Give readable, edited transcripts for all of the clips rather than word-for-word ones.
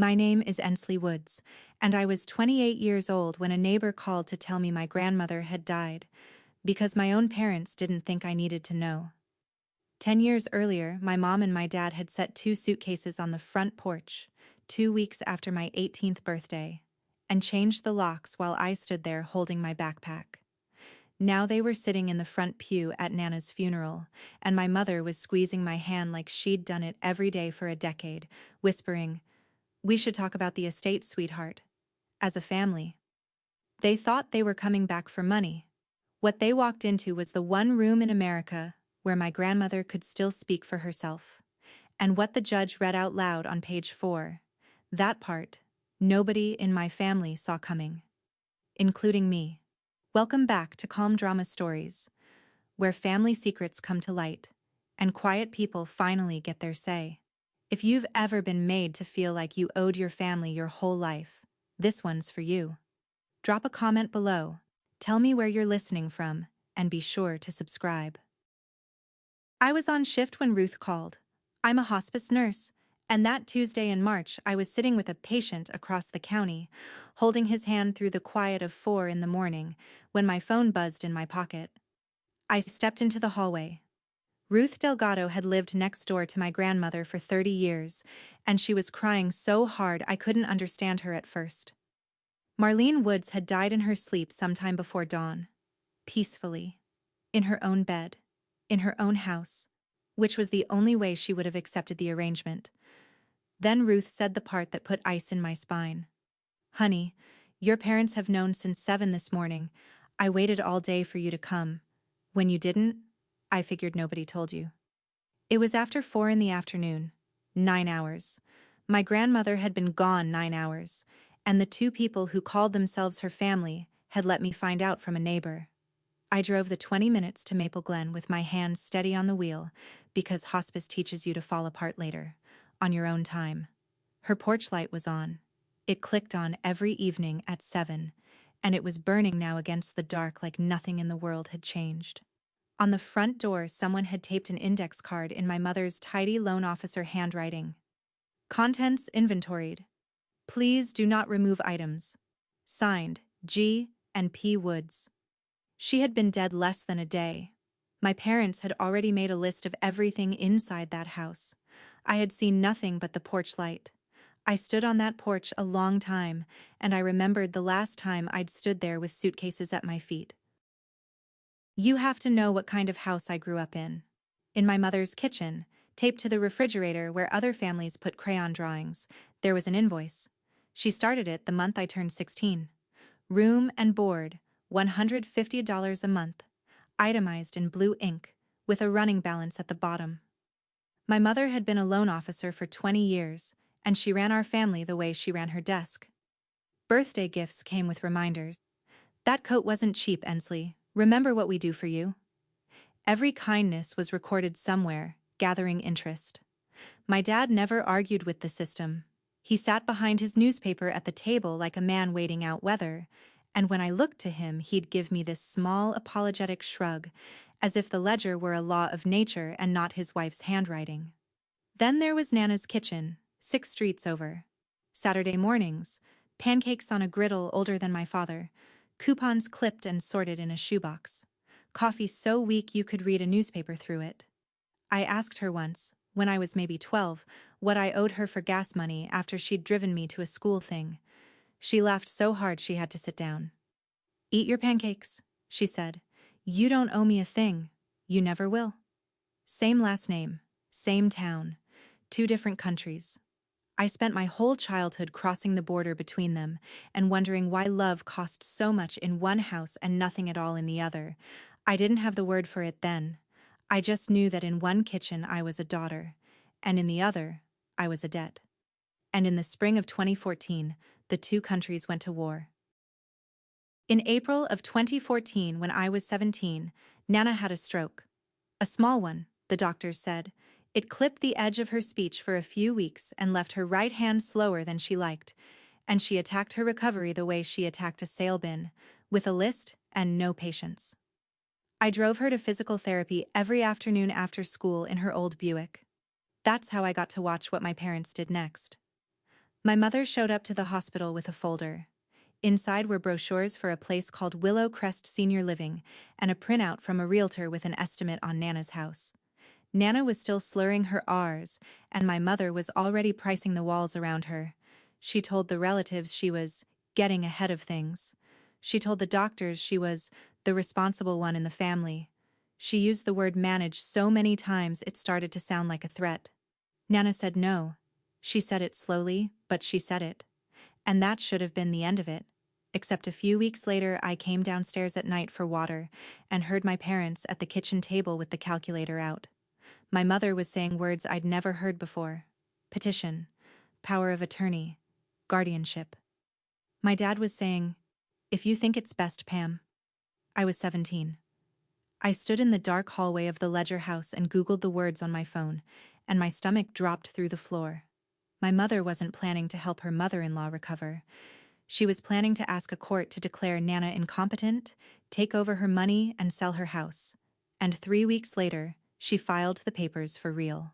My name is Ensley Woods, and I was 28 years old when a neighbor called to tell me my grandmother had died, because my own parents didn't think I needed to know. 10 years earlier, my mom and my dad had set two suitcases on the front porch, 2 weeks after my 18th birthday, and changed the locks while I stood there holding my backpack. Now they were sitting in the front pew at Nana's funeral, and my mother was squeezing my hand like she'd done it every day for a decade, whispering, "We should talk about the estate, sweetheart. As a family." They thought they were coming back for money. What they walked into was the one room in America where my grandmother could still speak for herself. And what the judge read out loud on page 4, that part, nobody in my family saw coming. Including me. Welcome back to Calm Drama Stories, where family secrets come to light, and quiet people finally get their say. If you've ever been made to feel like you owed your family your whole life, this one's for you. Drop a comment below, tell me where you're listening from, and be sure to subscribe. I was on shift when Ruth called. I'm a hospice nurse, and that Tuesday in March I was sitting with a patient across the county, holding his hand through the quiet of 4 in the morning, when my phone buzzed in my pocket. I stepped into the hallway. Ruth Delgado had lived next door to my grandmother for 30 years, and she was crying so hard I couldn't understand her at first. Marlene Woods had died in her sleep sometime before dawn. Peacefully. In her own bed. In her own house. Which was the only way she would have accepted the arrangement. Then Ruth said the part that put ice in my spine. "Honey, your parents have known since 7 this morning. I waited all day for you to come. When you didn't, I figured nobody told you." It was after 4 in the afternoon. 9 hours. My grandmother had been gone 9 hours, and the two people who called themselves her family had let me find out from a neighbor. I drove the 20 minutes to Maple Glen with my hands steady on the wheel, because hospice teaches you to fall apart later, on your own time. Her porch light was on. It clicked on every evening at 7, and it was burning now against the dark like nothing in the world had changed. On the front door, someone had taped an index card in my mother's tidy loan officer handwriting. "Contents inventoried. Please do not remove items. Signed, G. and P. Woods." She had been dead less than a day. My parents had already made a list of everything inside that house. I had seen nothing but the porch light. I stood on that porch a long time, and I remembered the last time I'd stood there with suitcases at my feet. You have to know what kind of house I grew up in. In my mother's kitchen, taped to the refrigerator where other families put crayon drawings, there was an invoice. She started it the month I turned 16. Room and board, $150 a month, itemized in blue ink, with a running balance at the bottom. My mother had been a loan officer for 20 years, and she ran our family the way she ran her desk. Birthday gifts came with reminders. "That coat wasn't cheap, Ensley. Remember what we do for you." Every kindness was recorded somewhere, gathering interest. My dad never argued with the system. He sat behind his newspaper at the table like a man waiting out weather, and when I looked to him, he'd give me this small, apologetic shrug, as if the ledger were a law of nature and not his wife's handwriting. Then there was Nana's kitchen, 6 streets over. Saturday mornings, pancakes on a griddle older than my father, coupons clipped and sorted in a shoebox, coffee so weak you could read a newspaper through it. I asked her once, when I was maybe 12, what I owed her for gas money after she'd driven me to a school thing. She laughed so hard she had to sit down. "Eat your pancakes," she said. "You don't owe me a thing. You never will." Same last name, same town, 2 different countries. I spent my whole childhood crossing the border between them and wondering why love cost so much in one house and nothing at all in the other. I didn't have the word for it then. I just knew that in one kitchen I was a daughter, and in the other, I was a debt. And in the spring of 2014, the 2 countries went to war. In April of 2014, when I was 17, Nana had a stroke. A small one, the doctors said. It clipped the edge of her speech for a few weeks and left her right hand slower than she liked, and she attacked her recovery the way she attacked a sale bin, with a list and no patience. I drove her to physical therapy every afternoon after school in her old Buick. That's how I got to watch what my parents did next. My mother showed up to the hospital with a folder. Inside were brochures for a place called Willow Crest Senior Living and a printout from a realtor with an estimate on Nana's house. Nana was still slurring her R's, and my mother was already pricing the walls around her. She told the relatives she was getting ahead of things. She told the doctors she was the responsible one in the family. She used the word manage so many times it started to sound like a threat. Nana said no. She said it slowly, but she said it. And that should have been the end of it. Except a few weeks later, I came downstairs at night for water and heard my parents at the kitchen table with the calculator out. My mother was saying words I'd never heard before. Petition, power of attorney, guardianship. My dad was saying, "If you think it's best, Pam." I was 17. I stood in the dark hallway of the Ledger house and Googled the words on my phone, and my stomach dropped through the floor. My mother wasn't planning to help her mother-in-law recover. She was planning to ask a court to declare Nana incompetent, take over her money, and sell her house. And 3 weeks later, she filed the papers for real.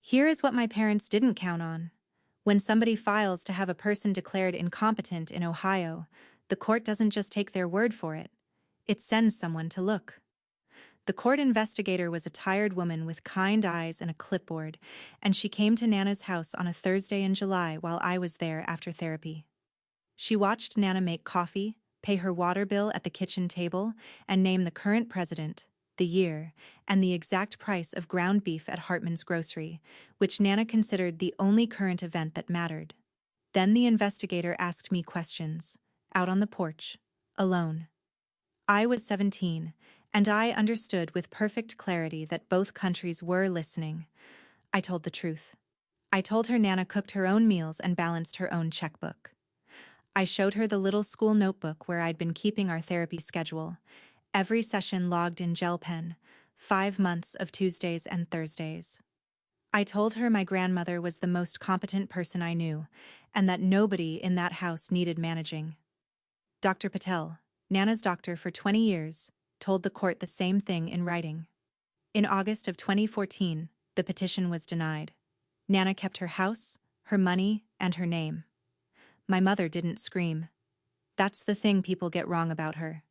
Here is what my parents didn't count on. When somebody files to have a person declared incompetent in Ohio, the court doesn't just take their word for it. It sends someone to look. The court investigator was a tired woman with kind eyes and a clipboard, and she came to Nana's house on a Thursday in July while I was there after therapy. She watched Nana make coffee, pay her water bill at the kitchen table, and name the current president, the year, and the exact price of ground beef at Hartman's Grocery, which Nana considered the only current event that mattered. Then the investigator asked me questions, out on the porch, alone. I was 17, and I understood with perfect clarity that both countries were listening. I told the truth. I told her Nana cooked her own meals and balanced her own checkbook. I showed her the little school notebook where I'd been keeping our therapy schedule, every session logged in gel pen, 5 months of Tuesdays and Thursdays. I told her my grandmother was the most competent person I knew, and that nobody in that house needed managing. Dr. Patel, Nana's doctor for 20 years, told the court the same thing in writing. In August of 2014, the petition was denied. Nana kept her house, her money, and her name. My mother didn't scream. That's the thing people get wrong about her.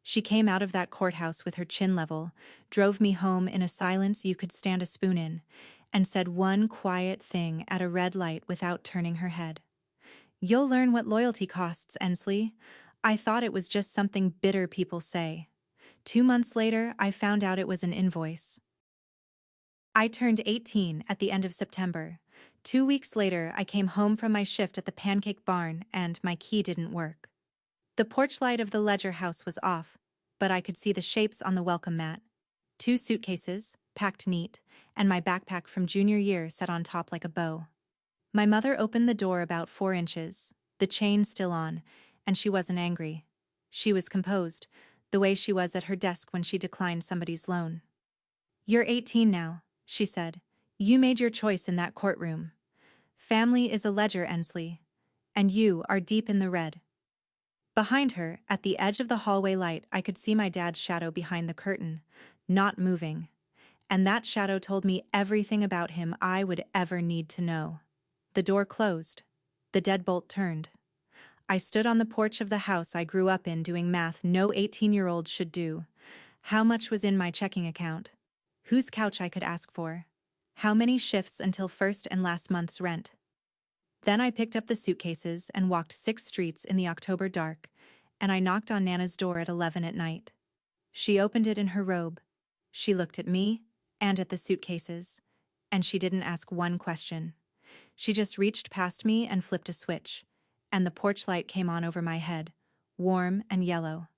She came out of that courthouse with her chin level, drove me home in a silence you could stand a spoon in, and said one quiet thing at a red light without turning her head. "You'll learn what loyalty costs, Ensley." I thought it was just something bitter people say. 2 months later, I found out it was an invoice. I turned 18 at the end of September. 2 weeks later, I came home from my shift at the Pancake Barn and my key didn't work. The porch light of the Ledger house was off, but I could see the shapes on the welcome mat. 2 suitcases, packed neat, and my backpack from junior year set on top like a bow. My mother opened the door about 4 inches, the chain still on, and she wasn't angry. She was composed, the way she was at her desk when she declined somebody's loan. "You're 18 now," she said. "You made your choice in that courtroom. Family is a ledger, Ensley. And you are deep in the red." Behind her, at the edge of the hallway light, I could see my dad's shadow behind the curtain, not moving. And that shadow told me everything about him I would ever need to know. The door closed. The deadbolt turned. I stood on the porch of the house I grew up in doing math no 18-year-old should do. How much was in my checking account? Whose couch I could ask for? How many shifts until first and last month's rent? Then I picked up the suitcases and walked 6 streets in the October dark, and I knocked on Nana's door at 11 at night. She opened it in her robe. She looked at me and at the suitcases, and she didn't ask one question. She just reached past me and flipped a switch, and the porch light came on over my head, warm and yellow.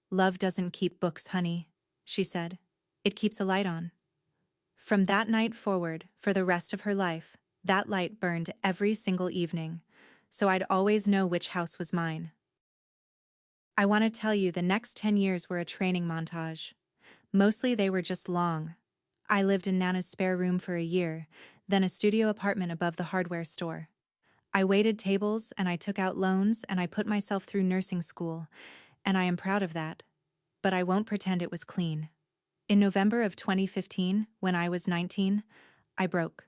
"Love doesn't keep books, honey," she said. "It keeps a light on." From that night forward, for the rest of her life, that light burned every single evening, so I'd always know which house was mine. I want to tell you the next 10 years were a training montage. Mostly they were just long. I lived in Nana's spare room for a year, then a studio apartment above the hardware store. I waited tables and I took out loans and I put myself through nursing school, and I am proud of that. But I won't pretend it was clean. In November of 2015, when I was 19, I broke.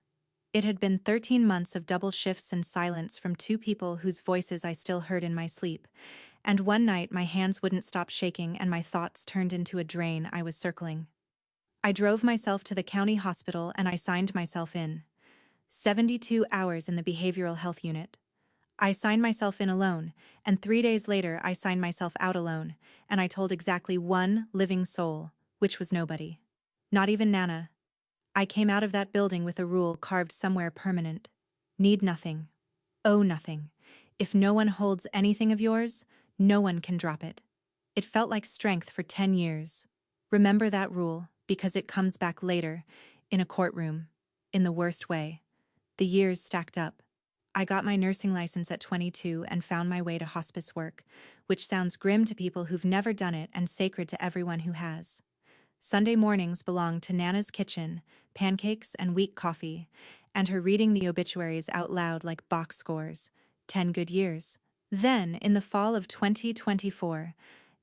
It had been 13 months of double shifts and silence from two people whose voices I still heard in my sleep, and one night my hands wouldn't stop shaking and my thoughts turned into a drain I was circling. I drove myself to the county hospital and I signed myself in. 72 hours in the behavioral health unit. I signed myself in alone, and 3 days later I signed myself out alone, and I told exactly one living soul, which was nobody. Not even Nana. I came out of that building with a rule carved somewhere permanent. Need nothing. Owe nothing. If no one holds anything of yours, no one can drop it. It felt like strength for 10 years. Remember that rule, because it comes back later, in a courtroom, in the worst way. The years stacked up. I got my nursing license at 22 and found my way to hospice work, which sounds grim to people who've never done it and sacred to everyone who has. Sunday mornings belonged to Nana's kitchen, pancakes and weak coffee, and her reading the obituaries out loud like box scores. 10 good years. Then, in the fall of 2024,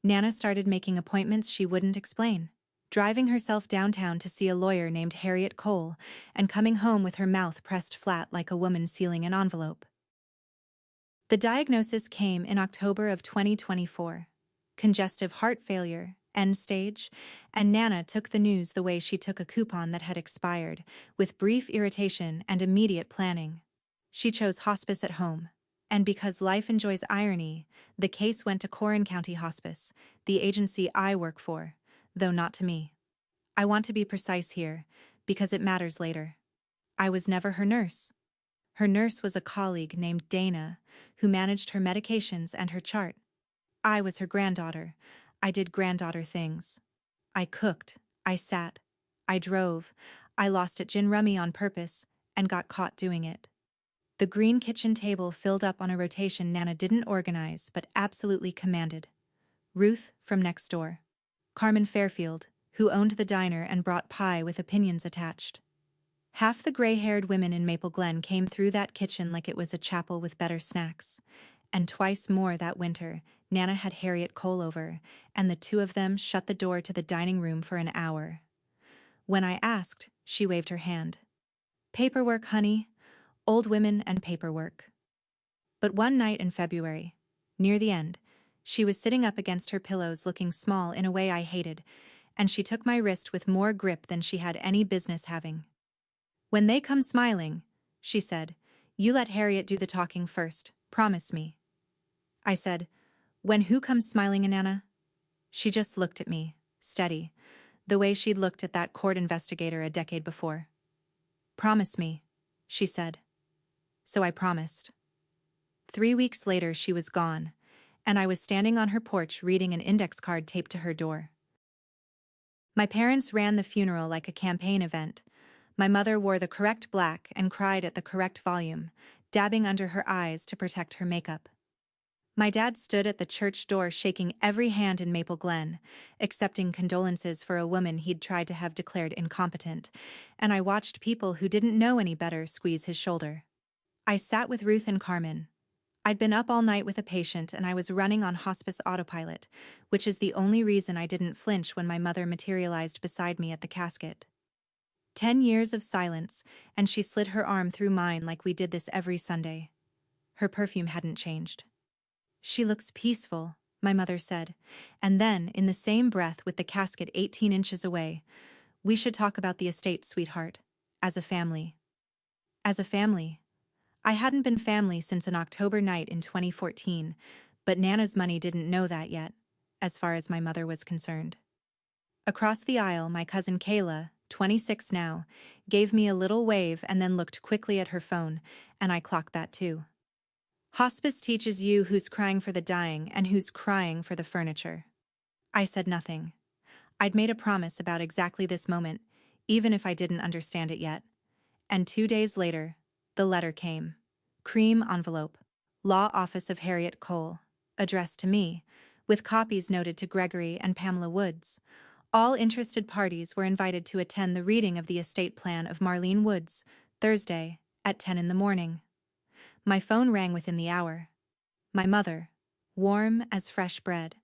Nana started making appointments she wouldn't explain. Driving herself downtown to see a lawyer named Harriet Cole, and coming home with her mouth pressed flat like a woman sealing an envelope. The diagnosis came in October of 2024. Congestive heart failure, end stage, and Nana took the news the way she took a coupon that had expired, with brief irritation and immediate planning. She chose hospice at home. And because life enjoys irony, the case went to Corrin County Hospice, the agency I work for, though not to me. I want to be precise here, because it matters later. I was never her nurse. Her nurse was a colleague named Dana, who managed her medications and her chart. I was her granddaughter. I did granddaughter things. I cooked, I sat, I drove, I lost at gin rummy on purpose, and got caught doing it. The green kitchen table filled up on a rotation Nana didn't organize but absolutely commanded. Ruth, from next door. Carmen Fairfield, who owned the diner and brought pie with opinions attached. Half the gray-haired women in Maple Glen came through that kitchen like it was a chapel with better snacks. And twice more that winter, Nana had Harriet Cole over, and the two of them shut the door to the dining room for an hour. When I asked, she waved her hand. Paperwork, honey. Old women and paperwork. But one night in February, near the end, she was sitting up against her pillows looking small in a way I hated, and she took my wrist with more grip than she had any business having. When they come smiling, she said, you let Harriet do the talking first, promise me. I said, when who comes smiling, Nana? She just looked at me, steady, the way she'd looked at that court investigator a decade before. Promise me, she said. So I promised. 3 weeks later she was gone, and I was standing on her porch reading an index card taped to her door. My parents ran the funeral like a campaign event. My mother wore the correct black and cried at the correct volume, dabbing under her eyes to protect her makeup. My dad stood at the church door shaking every hand in Maple Glen, accepting condolences for a woman he'd tried to have declared incompetent, and I watched people who didn't know any better squeeze his shoulder. I sat with Ruth and Carmen. I'd been up all night with a patient and I was running on hospice autopilot, which is the only reason I didn't flinch when my mother materialized beside me at the casket. 10 years of silence, and she slid her arm through mine like we did this every Sunday. Her perfume hadn't changed. She looks peaceful, my mother said, and then, in the same breath with the casket 18 inches away, we should talk about the estate, sweetheart. As a family. As a family. I hadn't been family since an October night in 2014, but Nana's money didn't know that yet, as far as my mother was concerned. Across the aisle, my cousin Kayla, 26 now, gave me a little wave and then looked quickly at her phone, and I clocked that too. Hospice teaches you who's crying for the dying and who's crying for the furniture. I said nothing. I'd made a promise about exactly this moment, even if I didn't understand it yet. And 2 days later, the letter came. Cream envelope. Law Office of Harriet Cole. Addressed to me, with copies noted to Gregory and Pamela Woods. All interested parties were invited to attend the reading of the estate plan of Marlene Woods, Thursday, at 10 in the morning. My phone rang within the hour. My mother, warm as fresh bread.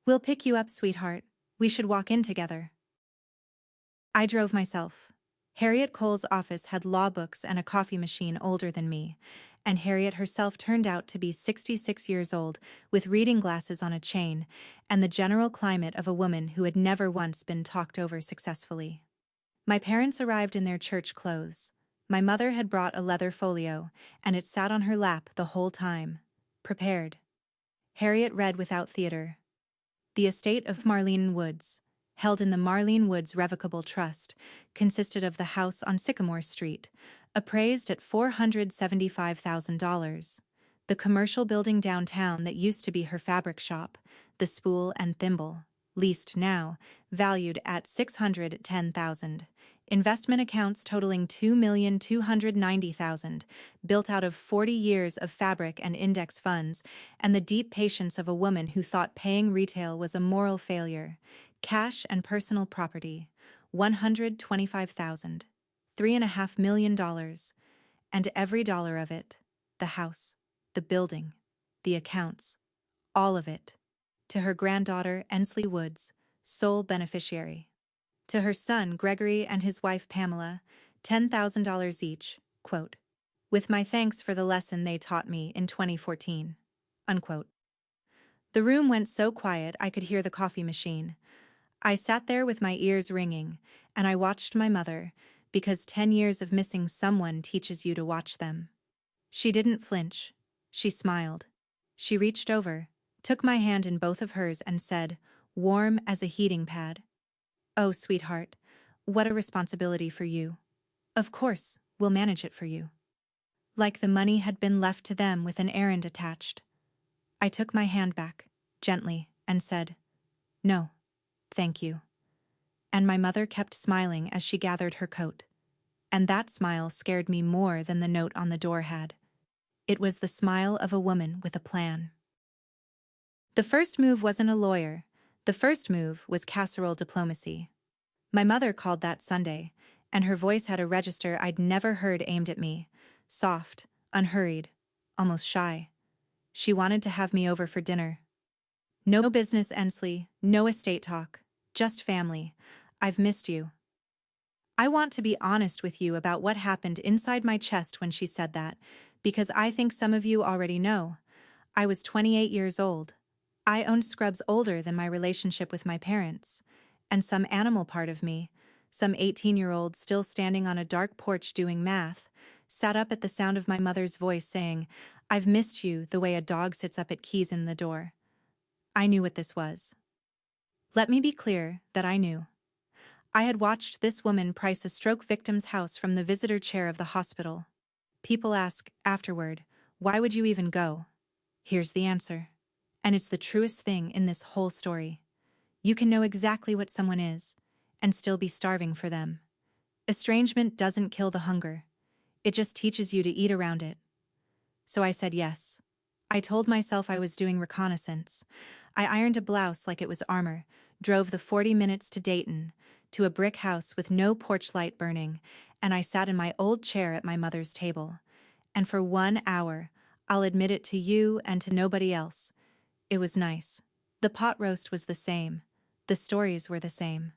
We'll pick you up, sweetheart. We should walk in together. I drove myself. Harriet Cole's office had law books and a coffee machine older than me, and Harriet herself turned out to be 66 years old, with reading glasses on a chain, and the general climate of a woman who had never once been talked over successfully. My parents arrived in their church clothes. My mother had brought a leather folio, and it sat on her lap the whole time. Prepared. Harriet read without theater. The estate of Marlene Woods, held in the Marlene Woods Revocable Trust, consisted of the house on Sycamore Street, appraised at $475,000, the commercial building downtown that used to be her fabric shop, the Spool and Thimble, leased now, valued at $610,000, investment accounts totaling $2,290,000, built out of 40 years of fabric and index funds, and the deep patience of a woman who thought paying retail was a moral failure. Cash and personal property, $125,000, $3.5 million, and every dollar of it, the house, the building, the accounts, all of it, to her granddaughter Ensley Woods, sole beneficiary. To her son Gregory and his wife Pamela, $10,000 each, quote, with my thanks for the lesson they taught me in 2014, unquote. The room went so quiet I could hear the coffee machine. I sat there with my ears ringing, and I watched my mother, because 10 years of missing someone teaches you to watch them. She didn't flinch. She smiled. She reached over, took my hand in both of hers and said, warm as a heating pad, "Oh, sweetheart, what a responsibility for you. Of course, we'll manage it for you." Like the money had been left to them with an errand attached. I took my hand back, gently, and said, "No, thank you." And my mother kept smiling as she gathered her coat. And that smile scared me more than the note on the door had. It was the smile of a woman with a plan. The first move wasn't a lawyer. The first move was casserole diplomacy. My mother called that Sunday, and her voice had a register I'd never heard aimed at me, soft, unhurried, almost shy. She wanted to have me over for dinner. "No business, Ensley, no estate talk, just family. I've missed you." I want to be honest with you about what happened inside my chest when she said that, because I think some of you already know. I was 28 years old. I owned scrubs older than my relationship with my parents, and some animal part of me, some 18-year-old still standing on a dark porch doing math, sat up at the sound of my mother's voice saying, "I've missed you," the way a dog sits up at keys in the door. I knew what this was. Let me be clear that I knew. I had watched this woman price a stroke victim's house from the visitor chair of the hospital. People ask, afterward, why would you even go? Here's the answer. And it's the truest thing in this whole story. You can know exactly what someone is, and still be starving for them. Estrangement doesn't kill the hunger. It just teaches you to eat around it. So I said yes. I told myself I was doing reconnaissance. I ironed a blouse like it was armor, drove the 40 minutes to Dayton, to a brick house with no porch light burning, and I sat in my old chair at my mother's table. And for 1 hour, I'll admit it to you and to nobody else, it was nice. The pot roast was the same. The stories were the same.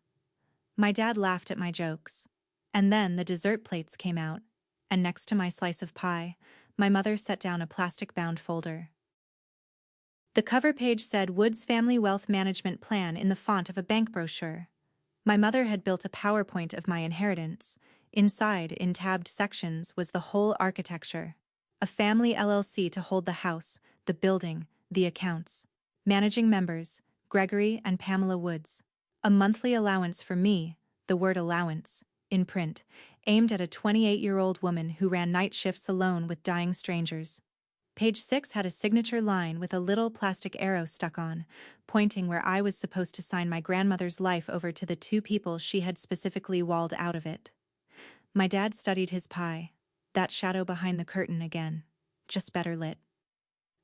My dad laughed at my jokes. And then the dessert plates came out, and next to my slice of pie, my mother set down a plastic-bound folder. The cover page said Woods Family Wealth Management Plan in the font of a bank brochure. My mother had built a PowerPoint of my inheritance. Inside, in tabbed sections, was the whole architecture. A family LLC to hold the house, the building, the accounts. Managing members, Gregory and Pamela Woods. A monthly allowance for me, the word allowance, in print, aimed at a 28-year-old woman who ran night shifts alone with dying strangers. Page 6 had a signature line with a little plastic arrow stuck on, pointing where I was supposed to sign my grandmother's life over to the 2 people she had specifically walled out of it. My dad studied his pie, that shadow behind the curtain again, just better lit.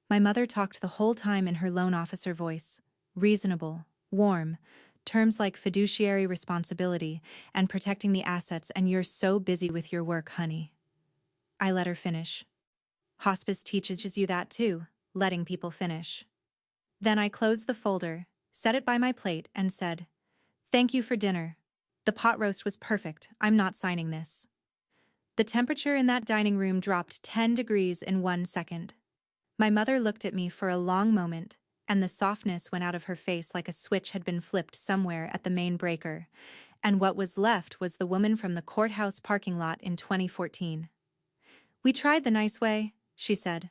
My mother talked the whole time in her loan officer voice, reasonable, warm, terms like fiduciary responsibility and protecting the assets, and "You're so busy with your work, honey." I let her finish. Hospice teaches you that too, letting people finish. Then I closed the folder, set it by my plate, and said, "Thank you for dinner. The pot roast was perfect. I'm not signing this. The temperature in that dining room dropped 10 degrees in 1 second. My mother looked at me for a long moment, and the softness went out of her face like a switch had been flipped somewhere at the main breaker, and what was left was the woman from the courthouse parking lot in 2014. "We tried the nice way," she said.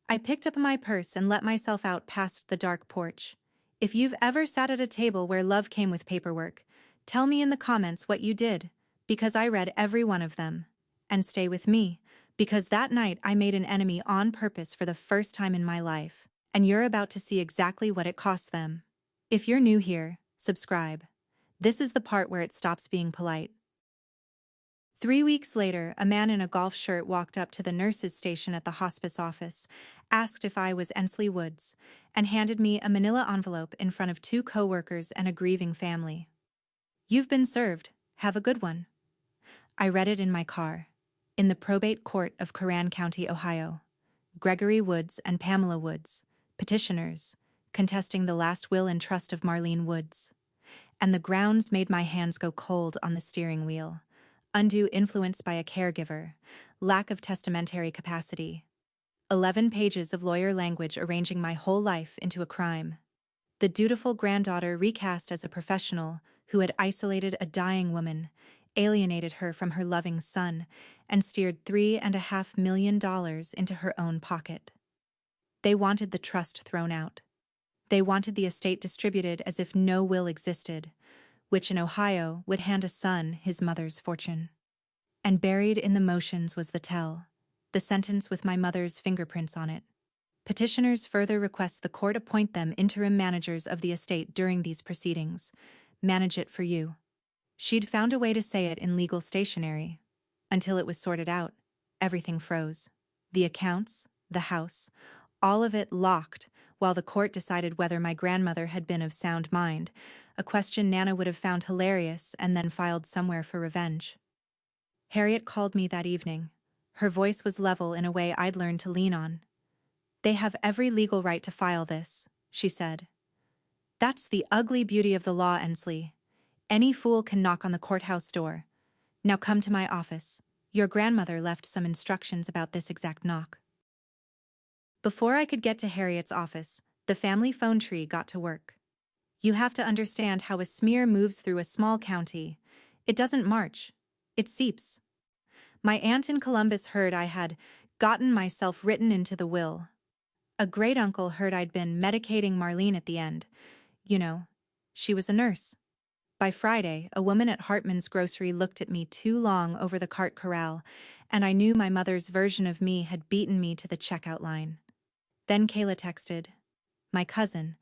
I picked up my purse and let myself out past the dark porch. If you've ever sat at a table where love came with paperwork, tell me in the comments what you did, because I read every one of them. And stay with me, because that night I made an enemy on purpose for the first time in my life, and you're about to see exactly what it cost them. If you're new here, subscribe. This is the part where it stops being polite. 3 weeks later, a man in a golf shirt walked up to the nurse's station at the hospice office, asked if I was Ensley Woods, and handed me a manila envelope in front of 2 coworkers and a grieving family. "You've been served. Have a good one." I read it in my car. In the probate court of Coran County, Ohio. Gregory Woods and Pamela Woods, petitioners, contesting the last will and trust of Marlene Woods. And the grounds made my hands go cold on the steering wheel. Undue influence by a caregiver, lack of testamentary capacity. 11 pages of lawyer language arranging my whole life into a crime. The dutiful granddaughter recast as a professional who had isolated a dying woman, alienated her from her loving son, and steered $3.5 million into her own pocket. They wanted the trust thrown out. They wanted the estate distributed as if no will existed, which in Ohio would hand a son his mother's fortune. And buried in the motions was the tell, the sentence with my mother's fingerprints on it. Petitioners further request the court appoint them interim managers of the estate during these proceedings. Manage it for you. She'd found a way to say it in legal stationery. Until it was sorted out, everything froze. The accounts, the house, all of it locked, while the court decided whether my grandmother had been of sound mind, a question Nana would have found hilarious and then filed somewhere for revenge. Harriet called me that evening. Her voice was level in a way I'd learned to lean on. "They have every legal right to file this," she said. "That's the ugly beauty of the law, Ensley. Any fool can knock on the courthouse door. Now come to my office. Your grandmother left some instructions about this exact knock." Before I could get to Harriet's office, the family phone tree got to work. You have to understand how a smear moves through a small county. It doesn't march. It seeps. My aunt in Columbus heard I had gotten myself written into the will. A great-uncle heard I'd been medicating Marlene at the end. You know, she was a nurse. By Friday, a woman at Hartman's grocery looked at me too long over the cart corral, and I knew my mother's version of me had beaten me to the checkout line. Then Kayla texted. My cousin,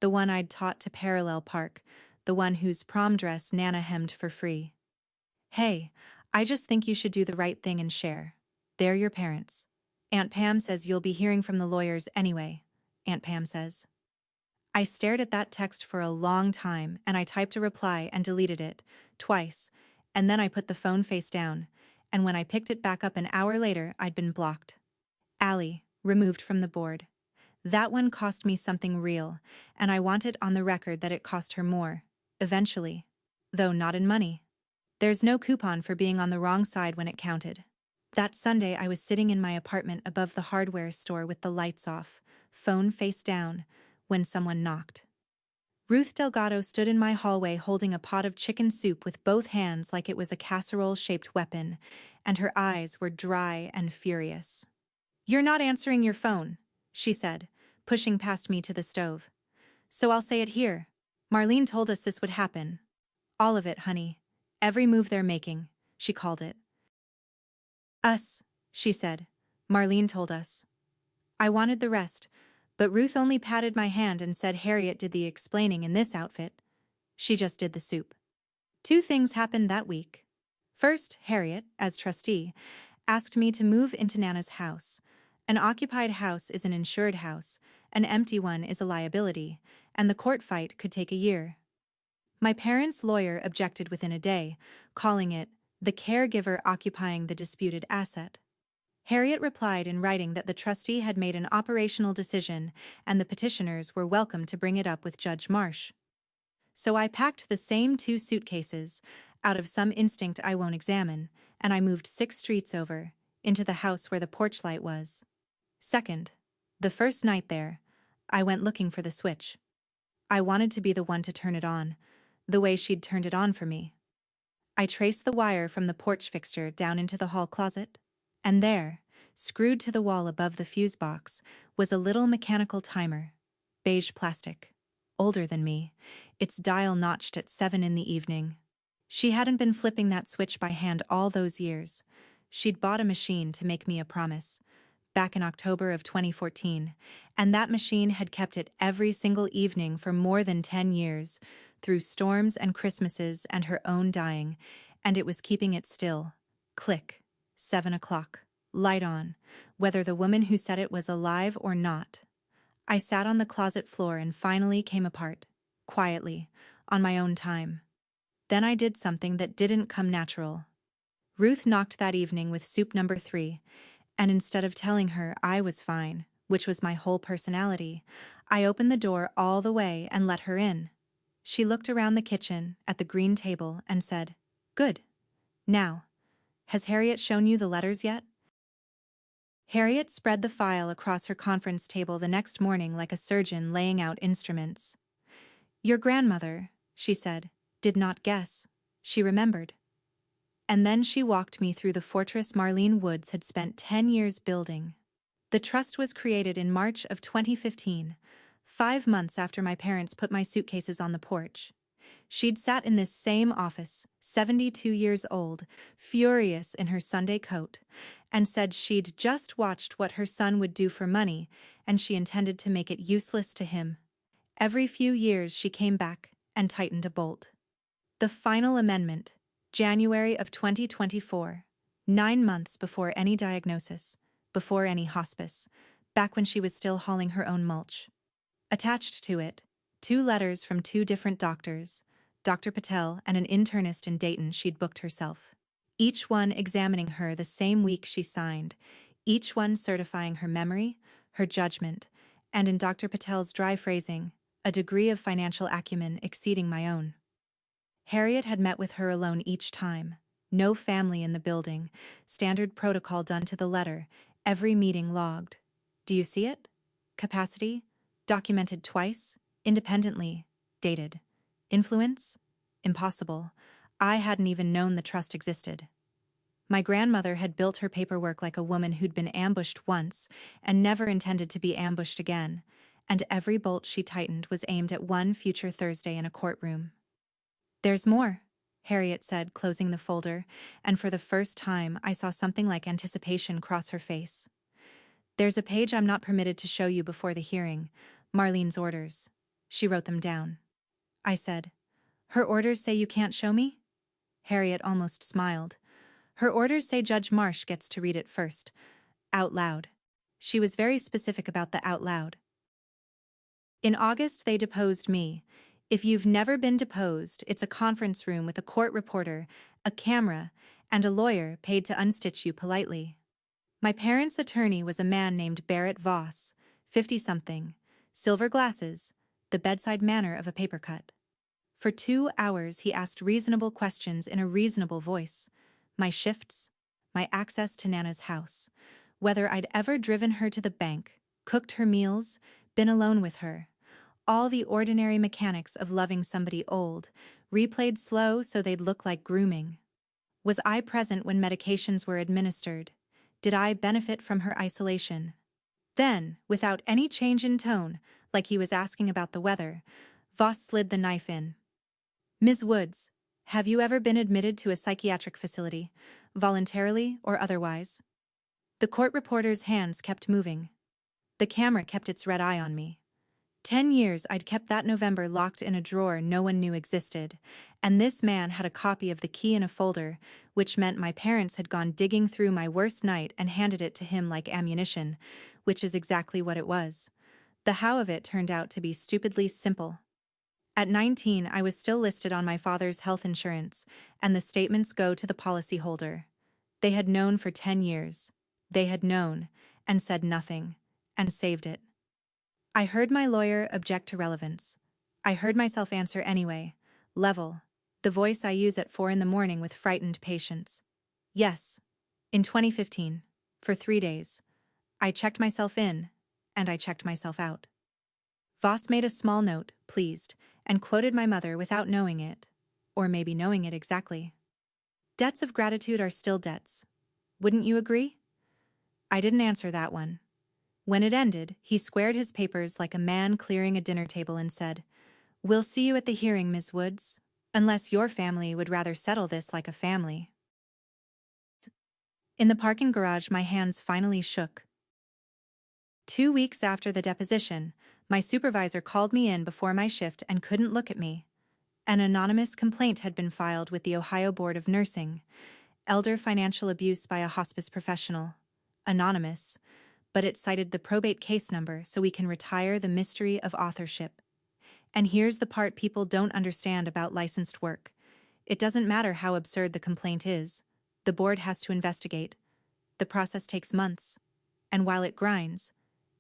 the one I'd taught to parallel park, the one whose prom dress Nana hemmed for free. "Hey, I just think you should do the right thing and share. They're your parents. Aunt Pam says you'll be hearing from the lawyers anyway," Aunt Pam says. I stared at that text for a long time, and I typed a reply and deleted it, twice, and then I put the phone face down, and when I picked it back up an hour later, I'd been blocked. Allie, removed from the board. That one cost me something real, and I want it on the record that it cost her more, eventually. Though not in money. There's no coupon for being on the wrong side when it counted. That Sunday I was sitting in my apartment above the hardware store with the lights off, phone face down, when someone knocked. Ruth Delgado stood in my hallway holding a pot of chicken soup with both hands like it was a casserole-shaped weapon, and her eyes were dry and furious. "You're not answering your phone," she said, pushing past me to the stove. "So I'll say it here. Marlene told us this would happen. All of it, honey. Every move they're making," she called it. "Us," she said. "Marlene told us." I wanted the rest, but Ruth only patted my hand and said Harriet did the explaining in this outfit. She just did the soup. 2 things happened that week. First, Harriet, as trustee, asked me to move into Nana's house. An occupied house is an insured house, an empty one is a liability, and the court fight could take a year. My parents' lawyer objected within a day, calling it the caregiver occupying the disputed asset. Harriet replied in writing that the trustee had made an operational decision and the petitioners were welcome to bring it up with Judge Marsh. So I packed the same 2 suitcases, out of some instinct I won't examine, and I moved 6 streets over, into the house where the porch light was. Second, the first night there, I went looking for the switch. I wanted to be the one to turn it on, the way she'd turned it on for me. I traced the wire from the porch fixture down into the hall closet, and there, screwed to the wall above the fuse box, was a little mechanical timer, beige plastic, older than me, its dial notched at 7 in the evening. She hadn't been flipping that switch by hand all those years. She'd bought a machine to make me a promise, back in October of 2014, and that machine had kept it every single evening for more than 10 years, through storms and Christmases and her own dying, and it was keeping it still. Click. 7 o'clock. Light on, whether the woman who said it was alive or not. I sat on the closet floor and finally came apart, quietly, on my own time. Then I did something that didn't come natural. Ruth knocked that evening with soup number 3, and instead of telling her I was fine, which was my whole personality, I opened the door all the way and let her in. She looked around the kitchen, at the green table, and said, "Good. Now, has Harriet shown you the letters yet?" Harriet spread the file across her conference table the next morning like a surgeon laying out instruments. "Your grandmother," she said, "did not guess. She remembered." And then she walked me through the fortress Marlene Woods had spent 10 years building. The trust was created in March of 2015, 5 months after my parents put my suitcases on the porch. She'd sat in this same office, 72 years old, furious in her Sunday coat, and said she'd just watched what her son would do for money, and she intended to make it useless to him. Every few years she came back and tightened a bolt. The final amendment, January of 2024, 9 months before any diagnosis, before any hospice, back when she was still hauling her own mulch. Attached to it, 2 letters from 2 different doctors, Dr. Patel and an internist in Dayton she'd booked herself. Each one examining her the same week she signed, each one certifying her memory, her judgment, and in Dr. Patel's dry phrasing, a degree of financial acumen exceeding my own. Harriet had met with her alone each time. No family in the building, standard protocol done to the letter, every meeting logged. Do you see it? Capacity, documented twice, independently, dated. Influence? Impossible. I hadn't even known the trust existed. My grandmother had built her paperwork like a woman who'd been ambushed once and never intended to be ambushed again, and every bolt she tightened was aimed at one future Thursday in a courtroom. "There's more," Harriet said, closing the folder, and for the first time I saw something like anticipation cross her face. "There's a page I'm not permitted to show you before the hearing, Marlene's orders." She wrote them down. I said, "Her orders say you can't show me?" Harriet almost smiled. "Her orders say Judge Marsh gets to read it first, out loud." She was very specific about the out loud. "In August they deposed me. If you've never been deposed, it's a conference room with a court reporter, a camera, and a lawyer paid to unstitch you politely. My parents' attorney was a man named Barrett Voss, 50-something, silver glasses, the bedside manner of a paper cut. For 2 hours he asked reasonable questions in a reasonable voice. My shifts, my access to Nana's house, whether I'd ever driven her to the bank, cooked her meals, been alone with her. All the ordinary mechanics of loving somebody old, replayed slow so they'd look like grooming. Was I present when medications were administered? Did I benefit from her isolation? Then, without any change in tone, like he was asking about the weather, Voss slid the knife in. "Ms. Woods, have you ever been admitted to a psychiatric facility, voluntarily or otherwise?" The court reporter's hands kept moving. The camera kept its red eye on me. 10 years I'd kept that November locked in a drawer no one knew existed, and this man had a copy of the key in a folder, which meant my parents had gone digging through my worst night and handed it to him like ammunition, which is exactly what it was. The how of it turned out to be stupidly simple. At 19, I was still listed on my father's health insurance, and the statements go to the policyholder. They had known for 10 years. They had known, and said nothing, and saved it. I heard my lawyer object to relevance. I heard myself answer anyway. Level. The voice I use at 4 in the morning with frightened patience. Yes. In 2015. For 3 days. I checked myself in, and I checked myself out. Voss made a small note, pleased, and quoted my mother without knowing it. Or maybe knowing it exactly. Debts of gratitude are still debts. Wouldn't you agree? I didn't answer that one. When it ended, he squared his papers like a man clearing a dinner table and said, "We'll see you at the hearing, Miss Woods. Unless your family would rather settle this like a family." In the parking garage, my hands finally shook. 2 weeks after the deposition, my supervisor called me in before my shift and couldn't look at me. An anonymous complaint had been filed with the Ohio Board of Nursing. Elder financial abuse by a hospice professional. Anonymous, but it cited the probate case number so we can retire the mystery of authorship. And here's the part people don't understand about licensed work. It doesn't matter how absurd the complaint is. The board has to investigate. The process takes months. And while it grinds,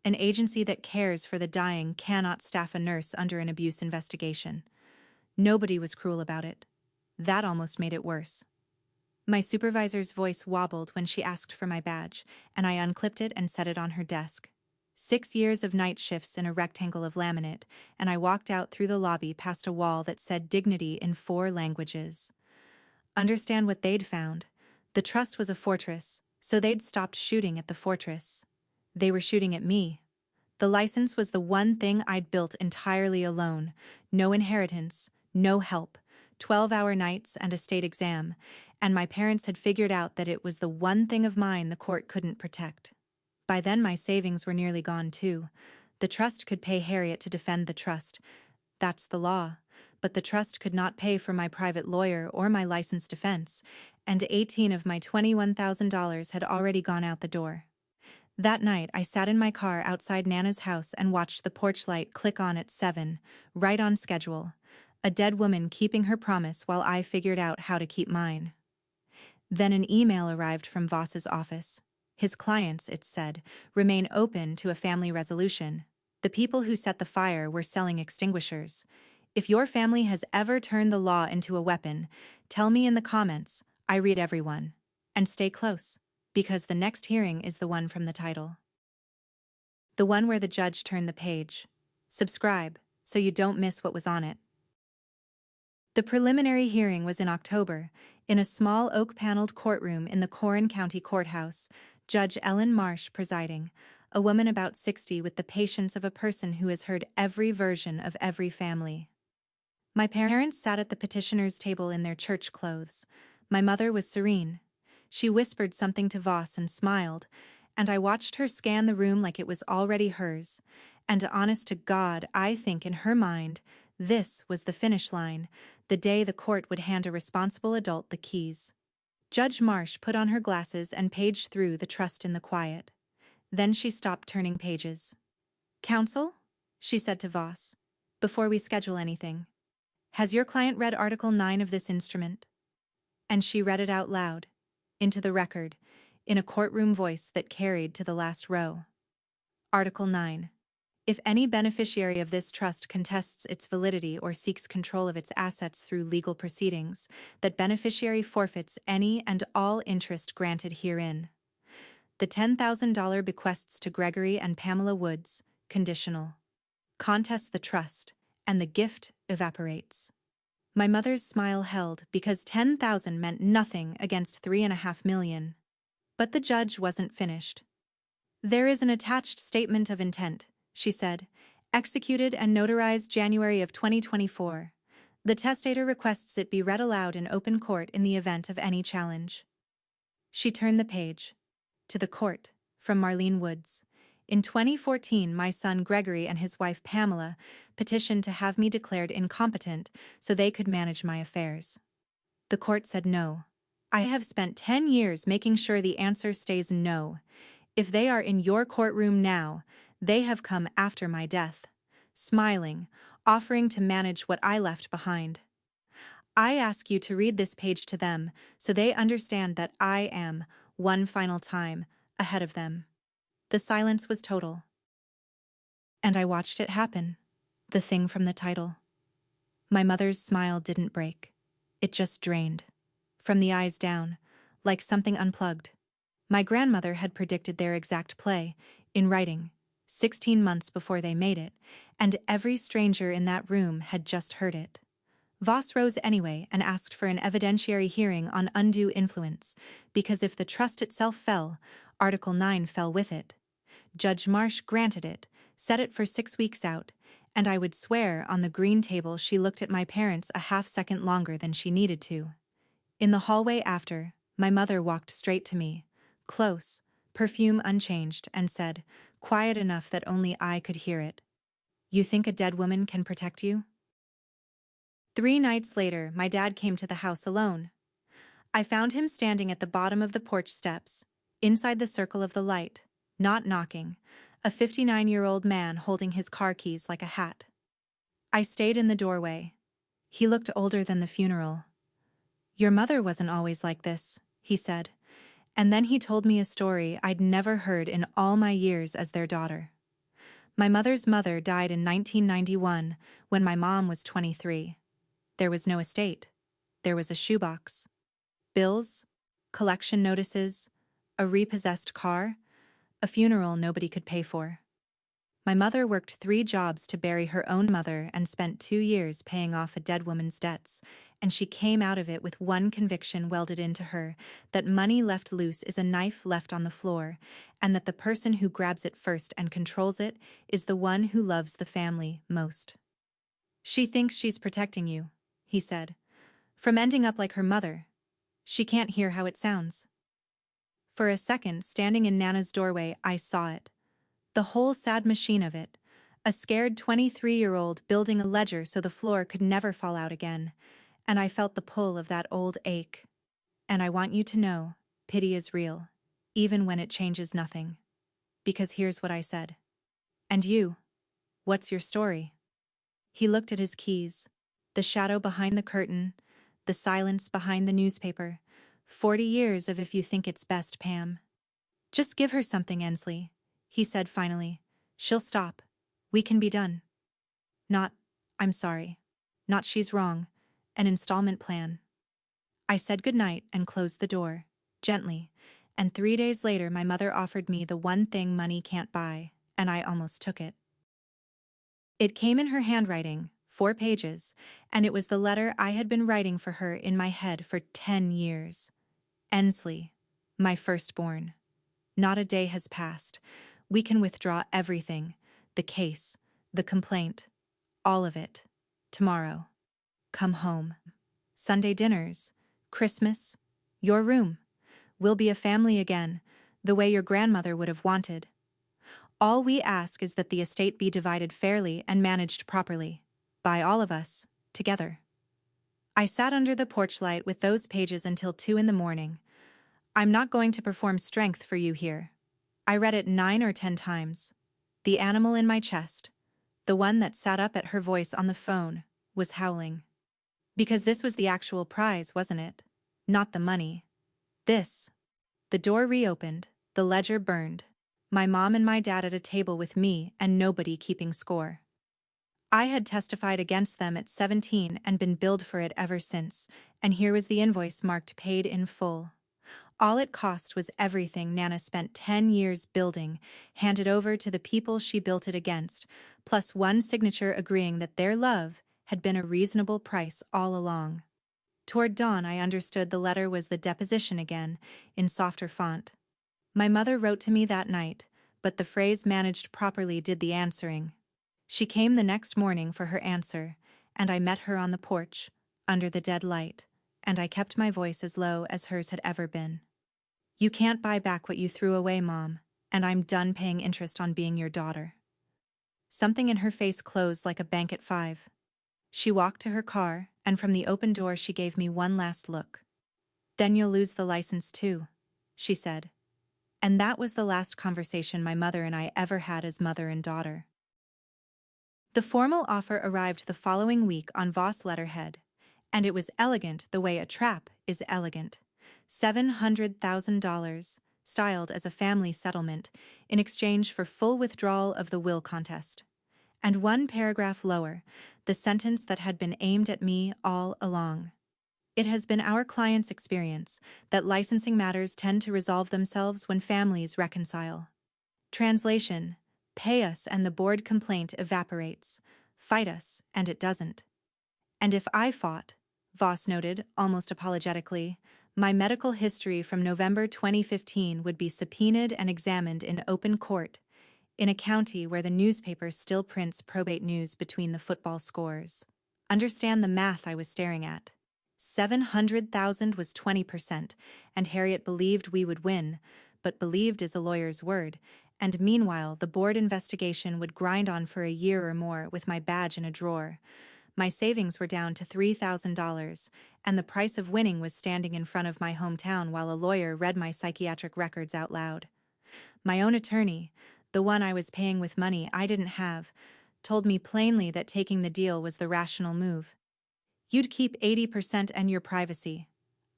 an agency that cares for the dying cannot staff a nurse under an abuse investigation. Nobody was cruel about it. That almost made it worse. My supervisor's voice wobbled when she asked for my badge, and I unclipped it and set it on her desk. 6 years of night shifts in a rectangle of laminate, and I walked out through the lobby past a wall that said dignity in 4 languages. Understand what they'd found. The trust was a fortress, so they'd stopped shooting at the fortress. They were shooting at me. The license was the one thing I'd built entirely alone. No inheritance, no help, 12-hour nights and a state exam, and my parents had figured out that it was the one thing of mine the court couldn't protect. By then my savings were nearly gone too. The trust could pay Harriet to defend the trust. That's the law. But the trust could not pay for my private lawyer or my licensed defense, and 18 of my $21,000 had already gone out the door. That night, I sat in my car outside Nana's house and watched the porch light click on at 7, right on schedule. A dead woman keeping her promise while I figured out how to keep mine. Then an email arrived from Voss's office. His clients, it said, remain open to a family resolution. The people who set the fire were selling extinguishers. If your family has ever turned the law into a weapon, tell me in the comments. I read everyone. And stay close, because the next hearing is the one from the title. The one where the judge turned the page. Subscribe, so you don't miss what was on it. The preliminary hearing was in October, in a small oak-paneled courtroom in the Corrin County Courthouse, Judge Ellen Marsh presiding, a woman about 60 with the patience of a person who has heard every version of every family. My parents sat at the petitioner's table in their church clothes. My mother was serene. She whispered something to Voss and smiled, and I watched her scan the room like it was already hers. And honest to God, I think in her mind, this was the finish line, the day the court would hand a responsible adult the keys. Judge Marsh put on her glasses and paged through the trust in the quiet. Then she stopped turning pages. "Counsel?" she said to Voss. "Before we schedule anything. Has your client read Article 9 of this instrument?" And she read it out loud, into the record, in a courtroom voice that carried to the last row. Article 9. If any beneficiary of this trust contests its validity or seeks control of its assets through legal proceedings, that beneficiary forfeits any and all interest granted herein. The $10,000 bequests to Gregory and Pamela Woods, conditional. Contests the trust, and the gift evaporates. My mother's smile held because 10,000 meant nothing against 3.5 million. But the judge wasn't finished. "There is an attached statement of intent," she said, "executed and notarized January of 2024. The testator requests it be read aloud in open court in the event of any challenge." She turned the page. To the court, from Marlene Woods. In 2014, my son Gregory and his wife Pamela petitioned to have me declared incompetent so they could manage my affairs. The court said no. I have spent 10 years making sure the answer stays no. If they are in your courtroom now, they have come after my death, smiling, offering to manage what I left behind. I ask you to read this page to them so they understand that I am, one final time, ahead of them. The silence was total. And I watched it happen, the thing from the title. My mother's smile didn't break. It just drained. From the eyes down, like something unplugged. My grandmother had predicted their exact play, in writing, 16 months before they made it, and every stranger in that room had just heard it. Voss rose anyway and asked for an evidentiary hearing on undue influence, because if the trust itself fell, Article 9 fell with it. Judge Marsh granted it, set it for 6 weeks out, and I would swear on the green table she looked at my parents a half-second longer than she needed to. In the hallway after, my mother walked straight to me, close, perfume unchanged, and said, quiet enough that only I could hear it, "You think a dead woman can protect you?" 3 nights later, my dad came to the house alone. I found him standing at the bottom of the porch steps, inside the circle of the light, not knocking, a 59-year-old man holding his car keys like a hat. I stayed in the doorway. He looked older than the funeral. "Your mother wasn't always like this," he said, and then he told me a story I'd never heard in all my years as their daughter. My mother's mother died in 1991 when my mom was 23. There was no estate. There was a shoebox. Bills, collection notices, a repossessed car, a funeral nobody could pay for. My mother worked 3 jobs to bury her own mother and spent 2 years paying off a dead woman's debts, and she came out of it with one conviction welded into her, that money left loose is a knife left on the floor, and that the person who grabs it first and controls it is the one who loves the family most. "She thinks she's protecting you," he said, "from ending up like her mother. She can't hear how it sounds." For a second, standing in Nana's doorway, I saw it. The whole sad machine of it. A scared 23-year-old building a ledger so the floor could never fall out again, and I felt the pull of that old ache. And I want you to know, pity is real, even when it changes nothing. Because here's what I said. "And you? What's your story?" He looked at his keys, the shadow behind the curtain, the silence behind the newspaper. 40 years of "If you think it's best, Pam." "Just give her something, Ensley," he said finally. "She'll stop. We can be done." Not, "I'm sorry." Not, "She's wrong." An installment plan. I said goodnight and closed the door, gently, and 3 days later my mother offered me the one thing money can't buy, and I almost took it. It came in her handwriting, 4 pages, and it was the letter I had been writing for her in my head for 10 years. "Ensley, my firstborn. Not a day has passed. We can withdraw everything, the case, the complaint, all of it, tomorrow. Come home. Sunday dinners, Christmas, your room. We'll be a family again, the way your grandmother would have wanted. All we ask is that the estate be divided fairly and managed properly, by all of us, together." I sat under the porch light with those pages until 2 in the morning. "I'm not going to perform strength for you here." I read it 9 or 10 times. The animal in my chest, the one that sat up at her voice on the phone, was howling. Because this was the actual prize, wasn't it? Not the money. This. The door reopened, the ledger burned. My mom and my dad at a table with me and nobody keeping score. I had testified against them at 17 and been billed for it ever since, and here was the invoice marked paid in full. All it cost was everything Nana spent 10 years building, handed over to the people she built it against, plus one signature agreeing that their love had been a reasonable price all along. Toward dawn I understood the letter was the deposition again, in softer font. My mother wrote to me that night, but the phrase "managed properly" did the answering. She came the next morning for her answer, and I met her on the porch, under the dead light, and I kept my voice as low as hers had ever been. "You can't buy back what you threw away, Mom, and I'm done paying interest on being your daughter." Something in her face closed like a bank at 5. She walked to her car, and from the open door she gave me one last look. "Then you'll lose the license too," she said. And that was the last conversation my mother and I ever had as mother and daughter. The formal offer arrived the following week on Voss letterhead, and it was elegant the way a trap is elegant. $700,000, styled as a family settlement, in exchange for full withdrawal of the will contest. And one paragraph lower, the sentence that had been aimed at me all along. It has been our clients' experience that licensing matters tend to resolve themselves when families reconcile. Translation: pay us and the board complaint evaporates. Fight us and it doesn't. And if I fought, Voss noted, almost apologetically, my medical history from November 2015 would be subpoenaed and examined in open court, in a county where the newspaper still prints probate news between the football scores. Understand the math I was staring at. 700,000 was 20%, and Harriet believed we would win, but believed is a lawyer's word, and meanwhile the board investigation would grind on for a year or more with my badge in a drawer. My savings were down to $3,000, and the price of winning was standing in front of my hometown while a lawyer read my psychiatric records out loud. My own attorney, the one I was paying with money I didn't have, told me plainly that taking the deal was the rational move. You'd keep 80% and your privacy.